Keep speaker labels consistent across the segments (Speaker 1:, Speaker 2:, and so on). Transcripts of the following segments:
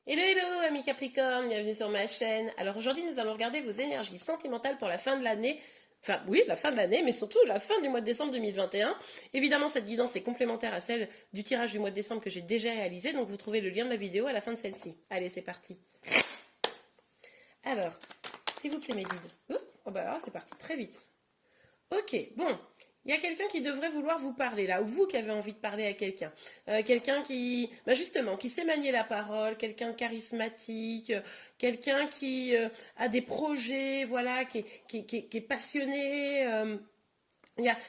Speaker 1: Hello hello amis Capricorne, bienvenue sur ma chaîne. Alors aujourd'hui nous allons regarder vos énergies sentimentales pour la fin de l'année. Enfin oui, la fin de l'année, mais surtout la fin du mois de décembre 2021. Évidemment cette guidance est complémentaire à celle du tirage du mois de décembre que j'ai déjà réalisé, donc vous trouvez le lien de la vidéo à la fin de celle-ci. Allez c'est parti. Alors, s'il vous plaît mes guides. Oups, oh bah alors c'est parti très vite. Ok, bon, il y a quelqu'un qui devrait vouloir vous parler là, ou vous qui avez envie de parler à quelqu'un. Quelqu'un qui, bah justement, qui sait manier la parole, quelqu'un de charismatique, quelqu'un qui a des projets, voilà, qui est passionné.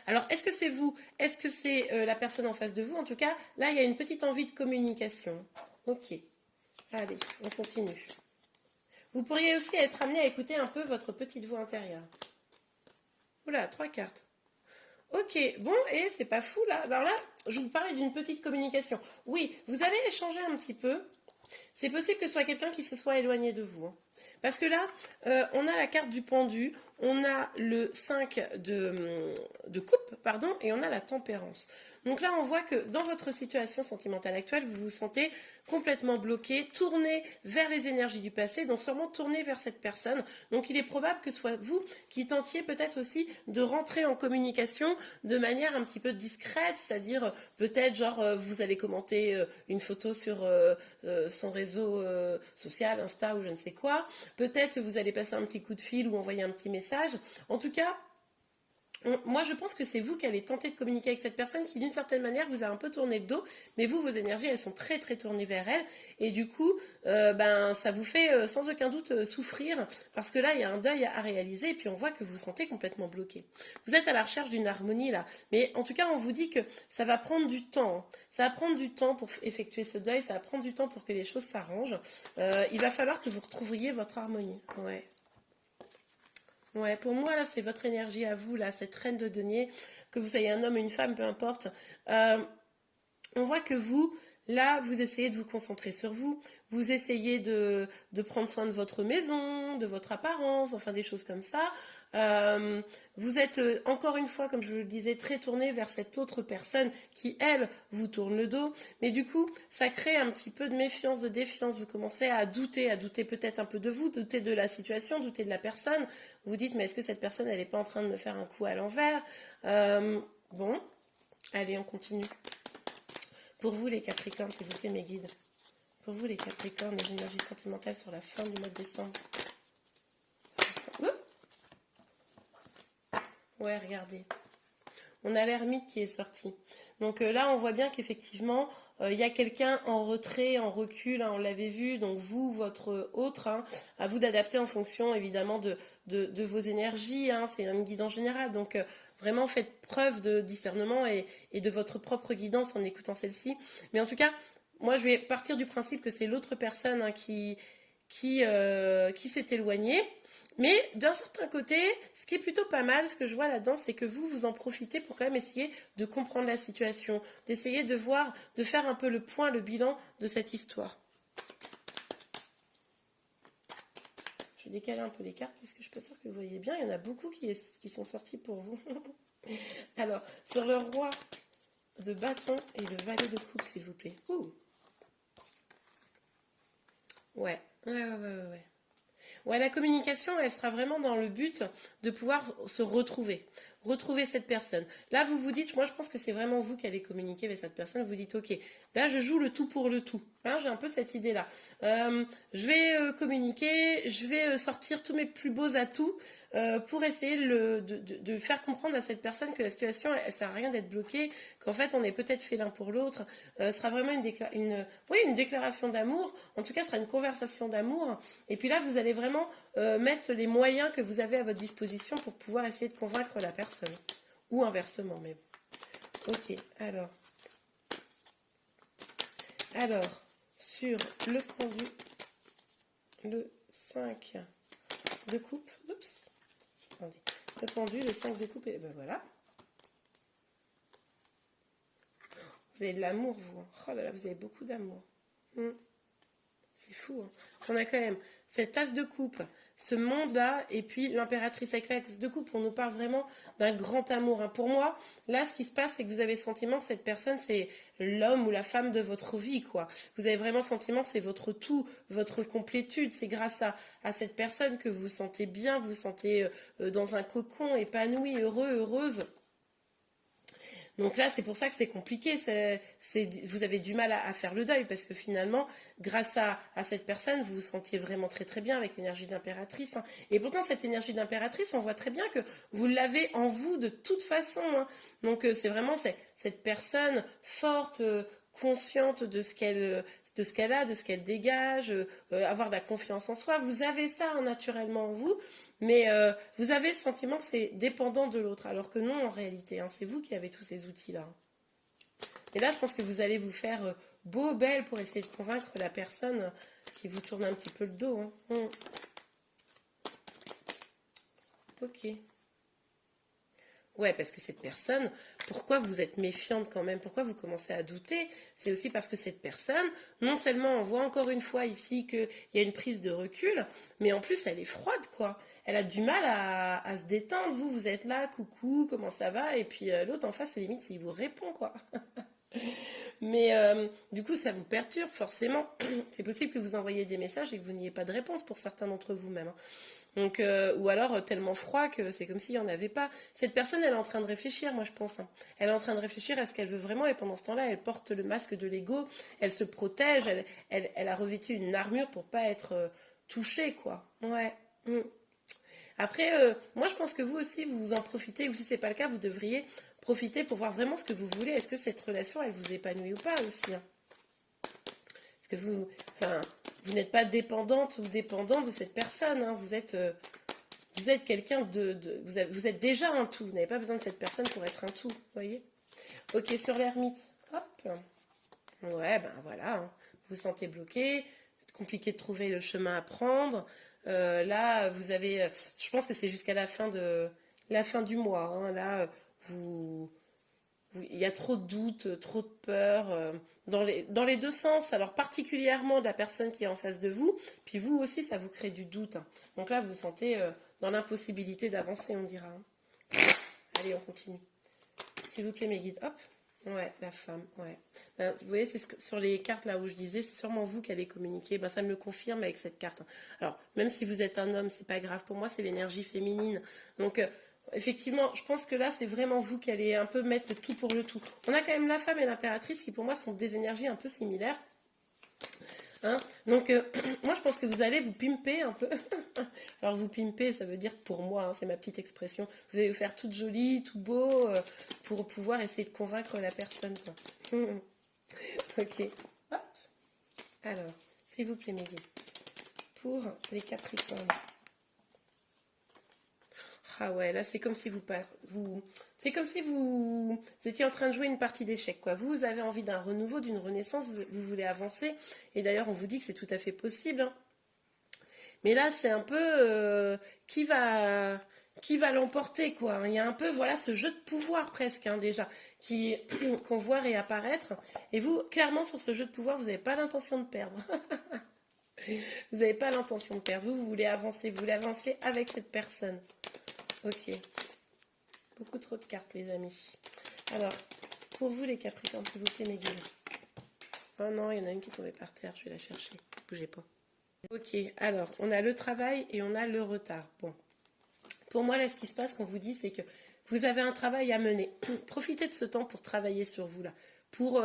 Speaker 1: Alors, est-ce que c'est vous? Est-ce que c'est la personne en face de vous? En tout cas, là, il y a une petite envie de communication. Ok, allez, on continue. Vous pourriez aussi être amené à écouter un peu votre petite voix intérieure. Oula, 3 cartes. Ok, bon, et c'est pas fou là. Alors là, je vous parlais d'une petite communication. Oui, vous allez échanger un petit peu. C'est possible que ce soit quelqu'un qui se soit éloigné de vous, hein. Parce que là, on a la carte du pendu, on a le 5 de coupe, pardon, et on a la tempérance. Donc là, on voit que dans votre situation sentimentale actuelle, vous vous sentez complètement bloqué, tourné vers les énergies du passé, donc sûrement tourné vers cette personne. Donc il est probable que ce soit vous qui tentiez peut-être aussi de rentrer en communication de manière un petit peu discrète, c'est-à-dire peut-être genre vous allez commenter une photo sur son réseau social, Insta ou je ne sais quoi. Peut-être que vous allez passer un petit coup de fil ou envoyer un petit message. En tout cas, moi, je pense que c'est vous qui allez tenter de communiquer avec cette personne qui, d'une certaine manière, vous a un peu tourné le dos, mais vous, vos énergies, elles sont très, très tournées vers elle, et du coup, ça vous fait sans aucun doute souffrir, parce que là, il y a un deuil à réaliser, et puis on voit que vous vous sentez complètement bloqué. Vous êtes à la recherche d'une harmonie, là, mais en tout cas, on vous dit que ça va prendre du temps, hein. Ça va prendre du temps pour effectuer ce deuil, ça va prendre du temps pour que les choses s'arrangent. Il va falloir que vous retrouviez votre harmonie, ouais. Ouais, pour moi, là, c'est votre énergie à vous, là, cette reine de denier, que vous soyez un homme ou une femme, peu importe. Euh, on voit que vous, là, vous essayez de vous concentrer sur vous, vous essayez de prendre soin de votre maison, de votre apparence, enfin des choses comme ça. Vous êtes encore une fois, comme je vous le disais, très tourné vers cette autre personne qui, elle, vous tourne le dos. Mais du coup, ça crée un petit peu de méfiance, de défiance. Vous commencez à douter peut-être un peu de vous, douter de la situation, douter de la personne. Vous dites, mais est-ce que cette personne, elle n'est pas en train de me faire un coup à l'envers? Bon, allez, on continue. Pour vous, les Capricornes, s'il vous plaît, mes guides. Pour vous, les Capricornes, les énergies sentimentales sur la fin du mois de décembre. Ouh. Ouais, regardez. On a l'ermite qui est sorti. Donc là, on voit bien qu'effectivement, il y a quelqu'un en retrait, en recul, hein, on l'avait vu. Donc vous, votre autre, hein, à vous d'adapter en fonction évidemment de vos énergies, hein, c'est un guide en général. Donc vraiment, faites preuve de discernement et de votre propre guidance en écoutant celle-ci. Mais en tout cas, moi, je vais partir du principe que c'est l'autre personne, hein, qui s'est éloignée. Mais d'un certain côté, ce qui est plutôt pas mal, ce que je vois là-dedans, c'est que vous en profitez pour quand même essayer de comprendre la situation, d'essayer de voir, de faire un peu le point, le bilan de cette histoire. Je décale un peu les cartes puisque je suis pas sûre que vous voyez bien. Il y en a beaucoup qui sont sortis pour vous. Alors, sur le roi de bâton et le valet de coupe, s'il vous plaît. Ouh. Ouais. Ouais, la communication, elle sera vraiment dans le but de pouvoir se retrouver, retrouver cette personne. Là, vous vous dites, moi je pense que c'est vraiment vous qui allez communiquer avec cette personne. Vous dites, ok, là je joue le tout pour le tout. Hein, j'ai un peu cette idée-là. Je vais communiquer, je vais sortir tous mes plus beaux atouts pour essayer de faire comprendre à cette personne que la situation, elle sert à rien d'être bloquée, qu'en fait on est peut-être fait l'un pour l'autre. Ce sera vraiment oui, une déclaration d'amour. En tout cas, ce sera une conversation d'amour. Et puis là, vous allez vraiment mettre les moyens que vous avez à votre disposition pour pouvoir essayer de convaincre la personne. Ou inversement, mais bon. Ok, alors, sur le pendu, le 5 de coupe, oups, attendez, le pendu, le 5 de coupe, et ben voilà. Vous avez de l'amour, vous, hein. Oh là là, vous avez beaucoup d'amour. C'est fou, hein. On a quand même cette tasse de coupe, ce monde-là, et puis l'impératrice avec la tête de coupe, on nous parle vraiment d'un grand amour, hein. Pour moi, là, ce qui se passe, c'est que vous avez le sentiment que cette personne, c'est l'homme ou la femme de votre vie, quoi. Vous avez vraiment le sentiment que c'est votre tout, votre complétude. C'est grâce à cette personne que vous vous sentez bien, vous vous sentez dans un cocon, épanoui, heureux, heureuse. Donc là, c'est pour ça que c'est compliqué. Vous avez du mal à faire le deuil parce que finalement, grâce à cette personne, vous vous sentiez vraiment très très bien avec l'énergie d'impératrice, hein. Et pourtant, cette énergie d'impératrice, on voit très bien que vous l'avez en vous de toute façon, hein. Donc c'est vraiment cette personne forte, consciente de ce qu'elle a, de ce qu'elle dégage, avoir de la confiance en soi. Vous avez ça, hein, naturellement en vous, mais vous avez le sentiment que c'est dépendant de l'autre, alors que non, en réalité, hein, c'est vous qui avez tous ces outils-là. Et là, je pense que vous allez vous faire beau, belle pour essayer de convaincre la personne qui vous tourne un petit peu le dos, hein. Ok. Ouais, parce que cette personne, pourquoi vous êtes méfiante quand même? Pourquoi vous commencez à douter? C'est aussi parce que cette personne, non seulement on voit encore une fois ici qu'il y a une prise de recul, mais en plus elle est froide, quoi. Elle a du mal à se détendre. Vous êtes là, coucou, comment ça va? Et puis l'autre en face, c'est limite s'il vous répond, quoi. Mais du coup, ça vous perturbe forcément. C'est possible que vous envoyiez des messages et que vous n'ayez pas de réponse pour certains d'entre vous même, hein. Donc, ou alors tellement froid que c'est comme s'il n'y en avait pas. Cette personne, elle est en train de réfléchir, moi je pense, hein. Elle est en train de réfléchir à ce qu'elle veut vraiment et pendant ce temps-là, elle porte le masque de l'ego, elle se protège, elle a revêtu une armure pour pas être touchée, quoi. Ouais. Mm. Après, moi je pense que vous aussi, vous en profitez, ou si c'est pas le cas, vous devriez profiter pour voir vraiment ce que vous voulez. Est-ce que cette relation, elle vous épanouit ou pas aussi, hein? Parce que vous n'êtes pas dépendante ou dépendant de cette personne, hein. Vous êtes quelqu'un vous êtes déjà un tout. Vous n'avez pas besoin de cette personne pour être un tout, vous voyez? Ok, sur l'ermite. Hop. Ouais, ben voilà, hein. Vous vous sentez bloqué. C'est compliqué de trouver le chemin à prendre. Là, vous avez... je pense que c'est jusqu'à la fin du mois, hein. Là, il y a trop de doutes, trop de peur, dans les deux sens. Alors particulièrement de la personne qui est en face de vous, puis vous aussi, ça vous crée du doute, hein. Donc là, vous vous sentez dans l'impossibilité d'avancer, on dira, hein. Allez, on continue. S'il vous plaît, mes guides. Hop. Ouais, la femme, ouais. Ben, vous voyez, sur les cartes là où je disais, c'est sûrement vous qui allez communiquer. Ben, ça me le confirme avec cette carte, hein. Alors, même si vous êtes un homme, c'est pas grave. Pour moi, c'est l'énergie féminine. Donc, effectivement, je pense que là, c'est vraiment vous qui allez un peu mettre le tout pour le tout. On a quand même la femme et l'impératrice qui, pour moi, sont des énergies un peu similaires, hein. Donc, moi, je pense que vous allez vous pimper un peu. Alors, vous pimper, ça veut dire pour moi, hein, c'est ma petite expression. Vous allez vous faire toute jolie, tout beau, pour pouvoir essayer de convaincre la personne, quoi. Ok. Hop. Alors, s'il vous plaît, mes guides. Pour les Capricornes. Ah ouais, là c'est comme si c'est comme si vous étiez en train de jouer une partie d'échecs, quoi. Vous avez envie d'un renouveau, d'une renaissance, vous voulez avancer. Et d'ailleurs, on vous dit que c'est tout à fait possible, hein. Mais là, c'est un peu qui va l'emporter, quoi. Il y a un peu, voilà, ce jeu de pouvoir presque, hein, déjà, qu'on voit réapparaître. Et vous, clairement, sur ce jeu de pouvoir, vous n'avez pas l'intention de perdre. Vous n'avez pas l'intention de perdre. Vous voulez avancer avec cette personne. Ok. Beaucoup trop de cartes, les amis. Alors, pour vous, les Capricornes, s'il vous plaît, mes guides. Oh non, il y en a une qui est tombée par terre. Je vais la chercher. Bougez pas. Ok, alors, on a le travail et on a le retard. Bon. Pour moi, là, ce qui se passe, qu'on vous dit, c'est que vous avez un travail à mener. Profitez de ce temps pour travailler sur vous, là. Pour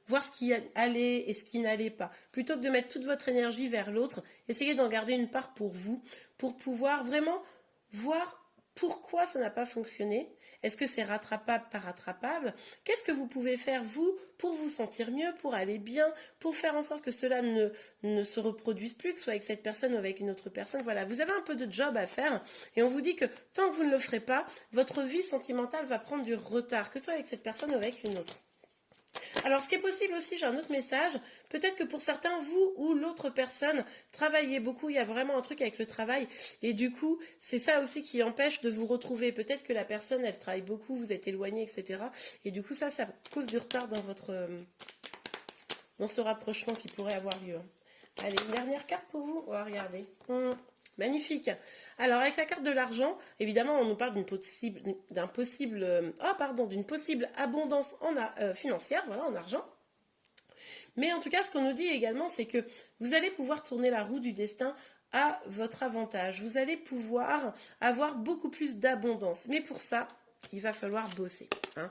Speaker 1: voir ce qui allait et ce qui n'allait pas. Plutôt que de mettre toute votre énergie vers l'autre, essayez d'en garder une part pour vous, pour pouvoir vraiment voir pourquoi ça n'a pas fonctionné. Est-ce que c'est rattrapable par rattrapable? Qu'est-ce que vous pouvez faire, vous, pour vous sentir mieux, pour aller bien, pour faire en sorte que cela ne se reproduise plus, que ce soit avec cette personne ou avec une autre personne? Voilà, vous avez un peu de job à faire et on vous dit que tant que vous ne le ferez pas, votre vie sentimentale va prendre du retard, que ce soit avec cette personne ou avec une autre. Alors, ce qui est possible aussi, j'ai un autre message. Peut-être que pour certains, vous ou l'autre personne travaillez beaucoup. Il y a vraiment un truc avec le travail. Et du coup, c'est ça aussi qui empêche de vous retrouver. Peut-être que la personne, elle travaille beaucoup, vous êtes éloigné, etc. Et du coup, ça cause du retard dans ce rapprochement qui pourrait avoir lieu. Allez, une dernière carte pour vous. On va regarder. Magnifique. Alors, avec la carte de l'argent, évidemment, on nous parle d'une possible abondance financière, voilà, en argent. Mais en tout cas, ce qu'on nous dit également, c'est que vous allez pouvoir tourner la roue du destin à votre avantage. Vous allez pouvoir avoir beaucoup plus d'abondance. Mais pour ça, il va falloir bosser. Hein.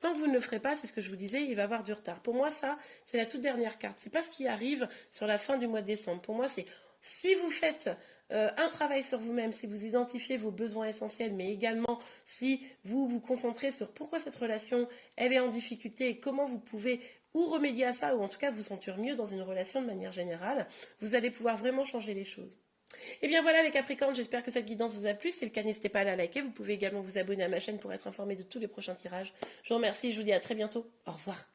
Speaker 1: Tant que vous ne le ferez pas, c'est ce que je vous disais, il va y avoir du retard. Pour moi, ça, c'est la toute dernière carte. C'est pas ce qui arrive sur la fin du mois de décembre. Pour moi, c'est si vous faites un travail sur vous-même, si vous identifiez vos besoins essentiels, mais également si vous vous concentrez sur pourquoi cette relation elle est en difficulté et comment vous pouvez ou remédier à ça, ou en tout cas vous sentir mieux dans une relation de manière générale, vous allez pouvoir vraiment changer les choses. Et bien voilà les Capricornes, j'espère que cette guidance vous a plu. Si c'est le cas, n'hésitez pas à la liker. Vous pouvez également vous abonner à ma chaîne pour être informé de tous les prochains tirages. Je vous remercie et je vous dis à très bientôt. Au revoir.